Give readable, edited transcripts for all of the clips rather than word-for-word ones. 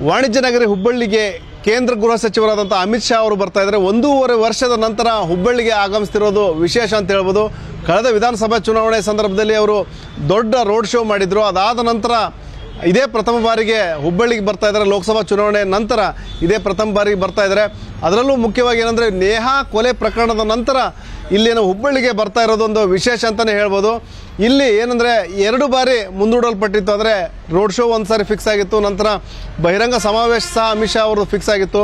ವಾಣಿಜ್ಯ ನಗರಿ ಹುಬ್ಬಳ್ಳಿಗೆ ಕೇಂದ್ರ ಗೃಹ ಸಚಿವರಾದಂಥ ಅಮಿತ್ ಶಾ ಅವರು ಬರ್ತಾ ಇದ್ದಾರೆ. 1.5 ವರ್ಷದ ನಂತರ ಹುಬ್ಬಳ್ಳಿಗೆ ಆಗಮಿಸ್ತಿರೋದು ವಿಶೇಷ ಅಂತ ಹೇಳ್ಬೋದು. ಕಳೆದ ವಿಧಾನಸಭಾ ಚುನಾವಣೆ ಸಂದರ್ಭದಲ್ಲಿ ಅವರು ದೊಡ್ಡ ರೋಡ್ ಶೋ ಮಾಡಿದ್ರು. ಅದಾದ ನಂತರ ಇದೇ ಪ್ರಥಮ ಬಾರಿಗೆ ಹುಬ್ಬಳ್ಳಿಗೆ ಬರ್ತಾ ಇದ್ದಾರೆ. ಲೋಕಸಭಾ ಚುನಾವಣೆ ನಂತರ ಇದೇ ಪ್ರಥಮ ಬಾರಿಗೆ ಬರ್ತಾ ಇದ್ದಾರೆ. ಅದರಲ್ಲೂ ಮುಖ್ಯವಾಗಿ ಏನಂದರೆ ನೇಹಾ ಕೊಲೆ ಪ್ರಕರಣದ ನಂತರ ಇಲ್ಲೇನು ಹುಬ್ಬಳ್ಳಿಗೆ ಬರ್ತಾ ಇರೋದೊಂದು ವಿಶೇಷ ಅಂತಲೇ ಹೇಳ್ಬೋದು. ಇಲ್ಲಿ ಏನಂದರೆ 2 ಬಾರಿ ಮುಂದೂಡಲ್ಪಟ್ಟಿತ್ತು. ಅಂದರೆ ರೋಡ್ ಶೋ ಒಂದು ಸಾರಿ ಫಿಕ್ಸ್ ಆಗಿತ್ತು, ನಂತರ ಬಹಿರಂಗ ಸಮಾವೇಶ ಸಹ ಅಮಿತ್ ಶಾ ಅವರು ಫಿಕ್ಸ್ ಆಗಿತ್ತು.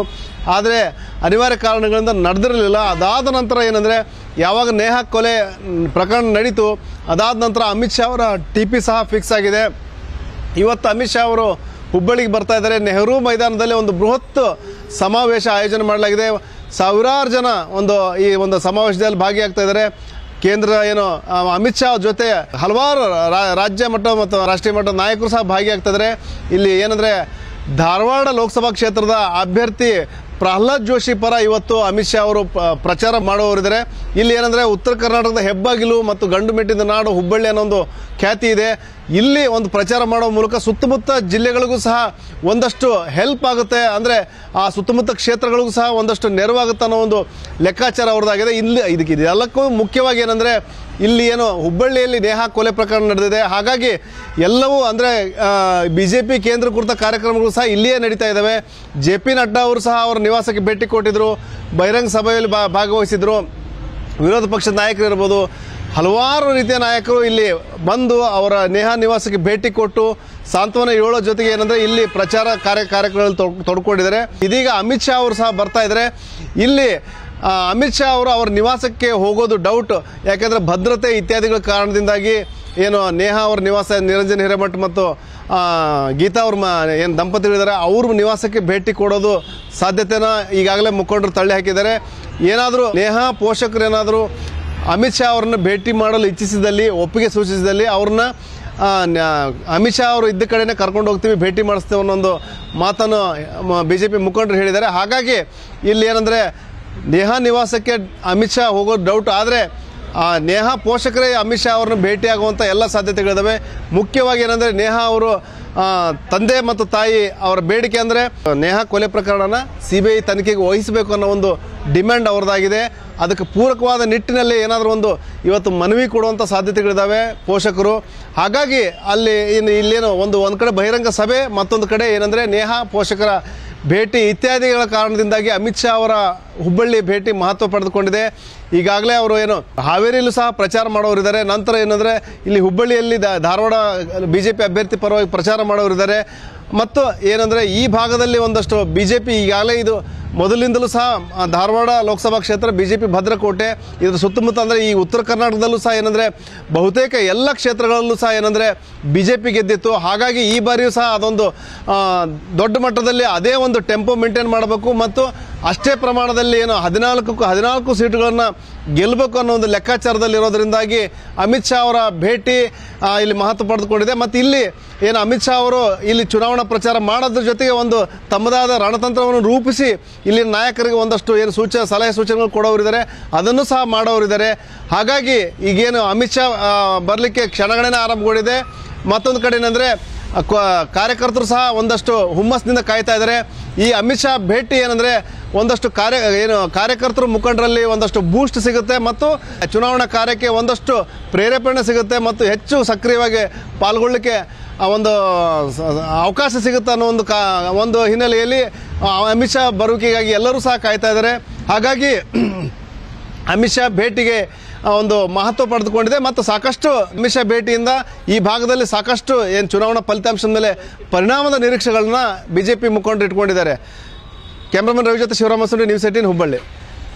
ಆದರೆ ಅನಿವಾರ್ಯ ಕಾರಣಗಳಿಂದ ನಡೆದಿರಲಿಲ್ಲ. ಅದಾದ ನಂತರ ಏನಂದರೆ ಯಾವಾಗ ನೇಹಾ ಕೊಲೆ ಪ್ರಕರಣ ನಡೀತು ಅದಾದ ನಂತರ ಅಮಿತ್ ಶಾ ಅವರ TP ಸಹ ಫಿಕ್ಸ್ ಆಗಿದೆ. ಇವತ್ತು ಅಮಿತ್ ಶಾ ಅವರು ಹುಬ್ಬಳ್ಳಿಗೆ ಬರ್ತಾ ಇದ್ದಾರೆ. ನೆಹರು ಮೈದಾನದಲ್ಲಿ ಒಂದು ಬೃಹತ್ ಸಮಾವೇಶ ಆಯೋಜನೆ ಮಾಡಲಾಗಿದೆ. ಸಾವಿರಾರು ಜನ ಈ ಒಂದು ಸಮಾವೇಶದಲ್ಲಿ ಭಾಗಿಯಾಗ್ತಾ ಇದ್ದಾರೆ. ಕೇಂದ್ರ ಅಮಿತ್ ಶಾ ಜೊತೆ ಹಲವಾರು ರಾಜ್ಯ ಮಟ್ಟ ಮತ್ತು ರಾಷ್ಟ್ರೀಯ ಮಟ್ಟದ ನಾಯಕರು ಸಹ ಭಾಗಿಯಾಗ್ತಾ ಇದ್ದಾರೆ. ಇಲ್ಲಿ ಏನಂದರೆ ಧಾರವಾಡ ಲೋಕಸಭಾ ಕ್ಷೇತ್ರದ ಅಭ್ಯರ್ಥಿ ಪ್ರಹ್ಲಾದ್ ಜೋಶಿ ಪರ ಇವತ್ತು ಅಮಿತ್ ಶಾ ಅವರು ಪ್ರಚಾರ ಮಾಡುವವರಿದ್ದಾರೆ. ಇಲ್ಲಿ ಏನಂದರೆ ಉತ್ತರ ಕರ್ನಾಟಕದ ಹೆಬ್ಬಾಗಿಲು ಮತ್ತು ಗಂಡು ಮೆಟ್ಟಿದ ನಾಡು ಹುಬ್ಬಳ್ಳಿ ಅನ್ನೋ ಒಂದು ಖ್ಯಾತಿ ಇದೆ. ಇಲ್ಲಿ ಒಂದು ಪ್ರಚಾರ ಮಾಡುವ ಮೂಲಕ ಸುತ್ತಮುತ್ತ ಜಿಲ್ಲೆಗಳಿಗೂ ಸಹ ಒಂದಷ್ಟು ಹೆಲ್ಪ್ ಆಗುತ್ತೆ. ಅಂದರೆ ಆ ಸುತ್ತಮುತ್ತ ಕ್ಷೇತ್ರಗಳಿಗೂ ಸಹ ಒಂದಷ್ಟು ನೆರವಾಗುತ್ತೆ ಅನ್ನೋ ಒಂದು ಲೆಕ್ಕಾಚಾರ ಅವ್ರದ್ದಾಗಿದೆ. ಇದೆಲ್ಲಕ್ಕೂ ಮುಖ್ಯವಾಗಿ ಏನಂದರೆ ಇಲ್ಲಿ ಹುಬ್ಬಳ್ಳಿಯಲ್ಲಿ ನೇಹಾ ಕೊಲೆ ಪ್ರಕರಣ ನಡೆದಿದೆ. ಹಾಗಾಗಿ ಎಲ್ಲವೂ ಅಂದರೆ BJP ಕೇಂದ್ರೀಕೃತ ಕಾರ್ಯಕ್ರಮಗಳು ಸಹ ಇಲ್ಲಿಯೇ ನಡೀತಾ ಇದ್ದಾವೆ. JP ನಡ್ಡಾ ಅವರು ಸಹ ಅವರ ನಿವಾಸಕ್ಕೆ ಭೇಟಿ ಕೊಟ್ಟಿದ್ದರು, ಬಹಿರಂಗ ಸಭೆಯಲ್ಲಿ ಭಾಗವಹಿಸಿದ್ರು. ವಿರೋಧ ಪಕ್ಷದ ನಾಯಕರು ಇರ್ಬೋದು, ಹಲವಾರು ರೀತಿಯ ನಾಯಕರು ಇಲ್ಲಿ ಬಂದು ಅವರ ನೇಹಾ ನಿವಾಸಕ್ಕೆ ಭೇಟಿ ಕೊಟ್ಟು ಸಾಂತ್ವನ ಹೇಳೋ ಜೊತೆಗೆ ಏನಂದರೆ ಇಲ್ಲಿ ಪ್ರಚಾರ ಕಾರ್ಯಕ್ರಮಗಳಲ್ಲಿ ತೊಡ್ಕೊಂಡಿದ್ದಾರೆ. ಇದೀಗ ಅಮಿತ್ ಶಾ ಅವರು ಸಹ ಬರ್ತಾ ಇದ್ದಾರೆ. ಇಲ್ಲಿ ಅಮಿತ್ ಶಾ ಅವರು ಅವರ ನಿವಾಸಕ್ಕೆ ಹೋಗೋದು ಡೌಟ್. ಯಾಕೆಂದರೆ ಭದ್ರತೆ ಇತ್ಯಾದಿಗಳ ಕಾರಣದಿಂದಾಗಿ ನೇಹಾ ಅವರ ನಿವಾಸ ನಿರಂಜನ್ ಹಿರೇಮಠ್ ಮತ್ತು ಗೀತಾ ಅವ್ರ ದಂಪತಿಗಳಿದ್ದಾರೆ, ಅವ್ರ ನಿವಾಸಕ್ಕೆ ಭೇಟಿ ಕೊಡೋದು ಸಾಧ್ಯತೆನ ಈಗಾಗಲೇ ಮುಖಂಡರು ತಳ್ಳಿ ಹಾಕಿದ್ದಾರೆ. ಏನಾದರೂ ನೇಹಾ ಪೋಷಕರು ಏನಾದರೂ ಅಮಿತ್ ಶಾ ಅವರನ್ನು ಭೇಟಿ ಮಾಡಲು ಇಚ್ಛಿಸಿದಲ್ಲಿ, ಒಪ್ಪಿಗೆ ಸೂಚಿಸಿದಲ್ಲಿ ಅವ್ರನ್ನ ಅಮಿತ್ ಶಾ ಅವರು ಇದ್ದ ಕಡೆನೇ ಕರ್ಕೊಂಡು ಹೋಗ್ತೀವಿ, ಭೇಟಿ ಮಾಡಿಸ್ತೇವೆ ಅನ್ನೊಂದು ಮಾತನ್ನು BJP ಮುಖಂಡರು ಹೇಳಿದ್ದಾರೆ. ಹಾಗಾಗಿ ಇಲ್ಲಿ ಏನಂದರೆ ನೇಹಾ ನಿವಾಸಕ್ಕೆ ಅಮಿತ್ ಶಾ ಹೋಗೋದು ಡೌಟ್. ಆದರೆ ನೇಹಾ ಪೋಷಕರೇ ಅಮಿತ್ ಶಾ ಅವ್ರನ್ನ ಭೇಟಿಯಾಗುವಂಥ ಎಲ್ಲ ಸಾಧ್ಯತೆಗಳಿದ್ದಾವೆ. ಮುಖ್ಯವಾಗಿ ಏನಂದರೆ ನೇಹಾ ಅವರು ತಂದೆ ಮತ್ತು ತಾಯಿ ಅವರ ಬೇಡಿಕೆ ಅಂದರೆ ನೇಹಾ ಕೊಲೆ ಪ್ರಕರಣನ CBI ತನಿಖೆಗೆ ವಹಿಸಬೇಕು ಅನ್ನೋ ಒಂದು ಡಿಮ್ಯಾಂಡ್ ಅವ್ರದ್ದಾಗಿದೆ. ಅದಕ್ಕೆ ಪೂರಕವಾದ ನಿಟ್ಟಿನಲ್ಲಿ ಏನಾದರೂ ಇವತ್ತು ಮನವಿ ಕೊಡುವಂಥ ಸಾಧ್ಯತೆಗಳಿದ್ದಾವೆ ಪೋಷಕರು. ಹಾಗಾಗಿ ಇಲ್ಲೇನು ಒಂದು ಕಡೆ ಬಹಿರಂಗ ಸಭೆ, ಮತ್ತೊಂದು ಕಡೆ ಏನಂದರೆ ನೇಹಾ ಪೋಷಕರ ಭೇಟಿ ಇತ್ಯಾದಿಗಳ ಕಾರಣದಿಂದಾಗಿ ಅಮಿತ್ ಶಾ ಅವರ ಹುಬ್ಬಳ್ಳಿ ಭೇಟಿ ಮಹತ್ವ ಪಡೆದುಕೊಂಡಿದೆ. ಈಗಾಗಲೇ ಅವರು ಹಾವೇರಿಯಲ್ಲೂ ಸಹ ಪ್ರಚಾರ ಮಾಡೋರಿದ್ದಾರೆ. ನಂತರ ಏನಂದರೆ ಇಲ್ಲಿ ಹುಬ್ಬಳ್ಳಿಯಲ್ಲಿ ಧಾರವಾಡ BJP ಅಭ್ಯರ್ಥಿ ಪರವಾಗಿ ಪ್ರಚಾರ ಮಾಡೋರಿದ್ದಾರೆ. ಮತ್ತು ಏನಂದರೆ ಈ ಭಾಗದಲ್ಲಿ ಒಂದಷ್ಟು BJP ಈಗಾಗಲೇ ಇದು ಮೊದಲಿಂದಲೂ ಸಹ ಧಾರವಾಡ ಲೋಕಸಭಾ ಕ್ಷೇತ್ರ BJP ಭದ್ರಕೋಟೆ. ಇದರ ಸುತ್ತಮುತ್ತ ಅಂದರೆ ಈ ಉತ್ತರ ಕರ್ನಾಟಕದಲ್ಲೂ ಸಹ ಏನಂದರೆ ಬಹುತೇಕ ಎಲ್ಲ ಕ್ಷೇತ್ರಗಳಲ್ಲೂ ಸಹ ಏನಂದರೆ BJP ಗೆದ್ದಿತ್ತು. ಹಾಗಾಗಿ ಈ ಬಾರಿಯೂ ಸಹ ಅದೊಂದು ದೊಡ್ಡ ಮಟ್ಟದಲ್ಲಿ ಅದೇ ಒಂದು ಟೆಂಪೋ ಮೇಂಟೈನ್ ಮಾಡಬೇಕು ಮತ್ತು ಅಷ್ಟೇ ಪ್ರಮಾಣದಲ್ಲಿ 14 ಸೀಟುಗಳನ್ನು ಗೆಲ್ಲಬೇಕು ಅನ್ನೋ ಒಂದು ಲೆಕ್ಕಾಚಾರದಲ್ಲಿ ಇರೋದ್ರಿಂದಾಗಿ ಅಮಿತ್ ಶಾ ಅವರ ಭೇಟಿ ಇಲ್ಲಿ ಮಹತ್ವ ಪಡೆದುಕೊಂಡಿದೆ. ಮತ್ತು ಇಲ್ಲಿ ಅಮಿತ್ ಶಾ ಅವರು ಇಲ್ಲಿ ಚುನಾವಣಾ ಪ್ರಚಾರ ಮಾಡೋದ್ರ ಜೊತೆಗೆ ಒಂದು ತಮ್ಮದಾದ ರಣತಂತ್ರವನ್ನು ರೂಪಿಸಿ ಇಲ್ಲಿ ನಾಯಕರಿಗೆ ಒಂದಷ್ಟು ಸಲಹೆ ಸೂಚನೆಗಳು ಕೊಡೋರಿದ್ದಾರೆ, ಅದನ್ನು ಸಹ ಮಾಡೋರಿದ್ದಾರೆ. ಹಾಗಾಗಿ ಈಗೇನು ಅಮಿತ್ ಶಾ ಬರಲಿಕ್ಕೆ ಕ್ಷಣಗಣನೆ ಆರಂಭಗೊಂಡಿದೆ. ಮತ್ತೊಂದು ಕಡೆ ಏನಂದರೆ ಕಾರ್ಯಕರ್ತರು ಸಹ ಒಂದಷ್ಟು ಹುಮ್ಮಸ್ಸಿನಿಂದ ಕಾಯ್ತಾ ಇದ್ದಾರೆ. ಈ ಅಮಿತ್ ಶಾ ಭೇಟಿ ಏನಂದರೆ ಒಂದಷ್ಟು ಕಾರ್ಯಕರ್ತರು ಮುಖಂಡರಲ್ಲಿ ಒಂದಷ್ಟು ಬೂಸ್ಟ್ ಸಿಗುತ್ತೆ ಮತ್ತು ಚುನಾವಣಾ ಕಾರ್ಯಕ್ಕೆ ಒಂದಷ್ಟು ಪ್ರೇರೇಪಣೆ ಸಿಗುತ್ತೆ ಮತ್ತು ಹೆಚ್ಚು ಸಕ್ರಿಯವಾಗಿ ಪಾಲ್ಗೊಳ್ಳಲಿಕ್ಕೆ ಒಂದು ಅವಕಾಶ ಸಿಗುತ್ತೆ ಅನ್ನೋ ಒಂದು ಹಿನ್ನೆಲೆಯಲ್ಲಿ ಅಮಿತ್ ಶಾ ಬರುವಿಕೆಗಾಗಿ ಎಲ್ಲರೂ ಸಹ ಕಾಯ್ತಾ ಇದ್ದಾರೆ. ಹಾಗಾಗಿ ಅಮಿತ್ ಶಾ ಭೇಟಿಗೆ ಒಂದು ಮಹತ್ವ ಪಡೆದುಕೊಂಡಿದೆ ಮತ್ತು ಸಾಕಷ್ಟು ಅಮಿತ್ ಶಾ ಭೇಟಿಯಿಂದ ಈ ಭಾಗದಲ್ಲಿ ಸಾಕಷ್ಟು ಚುನಾವಣಾ ಫಲಿತಾಂಶದ ಮೇಲೆ ಪರಿಣಾಮದ ನಿರೀಕ್ಷೆಗಳನ್ನ BJP ಮುಖಂಡರು ಇಟ್ಕೊಂಡಿದ್ದಾರೆ. ಕ್ಯಾಮ್ರಾಮನ್ ರವಿ ಜೊತೆ ಶಿವರಾಮ ಸುಂಡಿ, ನ್ಯೂಸ್ 18 ಹುಬ್ಬಳ್ಳಿ.